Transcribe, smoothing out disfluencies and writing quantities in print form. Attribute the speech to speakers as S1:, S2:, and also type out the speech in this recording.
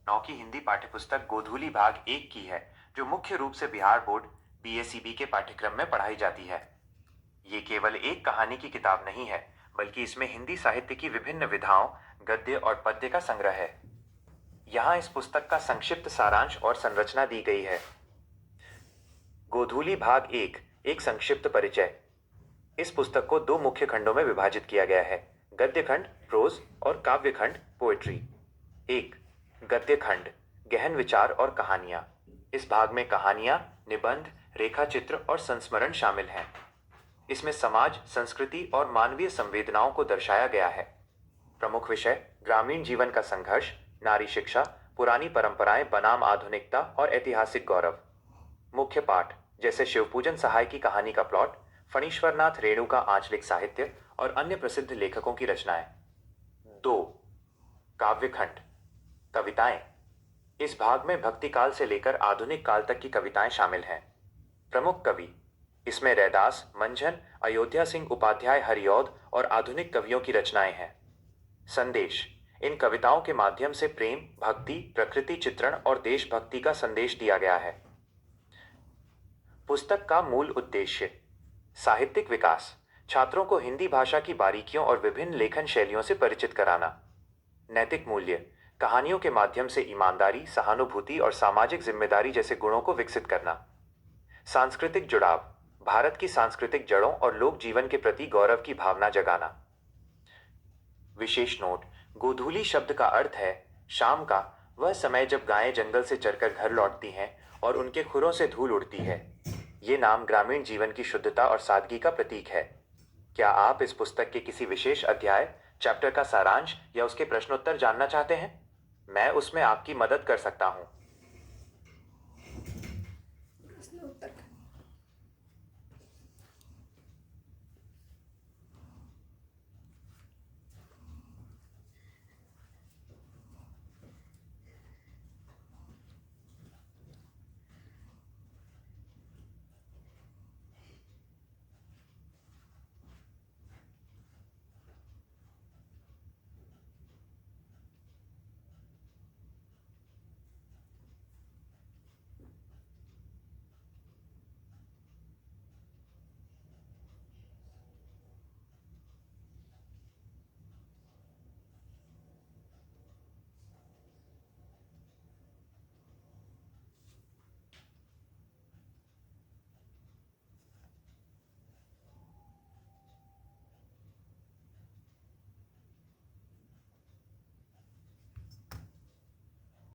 S1: 9 की हिंदी पाठ्यपुस्तक गोधूली भाग 1 की है, जो मुख्य रूप से बिहार बोर्ड बीएसीबी के पाठ्यक्रम में पढ़ाई जाती है। ये केवल एक कहानी की किताब नहीं है, बल्कि इसमें हिंदी साहित्य की विभिन्न विधाओं, गद्य और पद्य का संग्रह है। यहाँ इस पुस्तक का संक्षिप्त सारांश और संरचना दी गई है। गोधूली भाग 1 एक संक्षिप्त परिचय। इस पुस्तक को 2 मुख्य खंडों में विभाजित किया गया है, गद्य खंड प्रोज और काव्य खंड पोएट्री। 1. गद्य खंड गहन विचार और कहानियां। इस भाग में कहानियां, निबंध, रेखाचित्र और संस्मरण शामिल हैं। इसमें समाज, संस्कृति और मानवीय संवेदनाओं को दर्शाया गया है। प्रमुख विषय ग्रामीण जीवन का संघर्ष, नारी शिक्षा, पुरानी परंपराएं बनाम आधुनिकता और ऐतिहासिक गौरव। मुख्य पाठ जैसे शिवपूजन सहाय की कहानी का प्लॉट, फणीश्वरनाथ रेणु का आंचलिक साहित्य और अन्य प्रसिद्ध लेखकों की रचनाएं। 2. काव्य खंड कविताएं। इस भाग में भक्ति काल से लेकर आधुनिक काल तक की कविताएं शामिल हैं। प्रमुख कवि इसमें रैदास, मंझन, अयोध्या सिंह उपाध्याय हरिऔध और आधुनिक कवियों की रचनाएं हैं। संदेश इन कविताओं के माध्यम से प्रेम, भक्ति, प्रकृति चित्रण और देशभक्ति का संदेश दिया गया है। पुस्तक का मूल उद्देश्य साहित्यिक विकास, छात्रों को हिंदी भाषा की बारीकियों और विभिन्न लेखन शैलियों से परिचित कराना। नैतिक मूल्य कहानियों के माध्यम से ईमानदारी, सहानुभूति और सामाजिक जिम्मेदारी जैसे गुणों को विकसित करना। सांस्कृतिक जुड़ाव भारत की सांस्कृतिक जड़ों और लोक जीवन के प्रति गौरव की भावना जगाना। विशेष नोट गोधूली शब्द का अर्थ है शाम का वह समय जब गायें जंगल से चरकर घर लौटती हैं और उनके खुरों से धूल उड़ती है। ये नाम ग्रामीण जीवन की शुद्धता और सादगी का प्रतीक है। क्या आप इस पुस्तक के किसी विशेष अध्याय, चैप्टर का सारांश या उसके प्रश्नोत्तर जानना चाहते हैं? मैं उसमें आपकी मदद कर सकता हूं।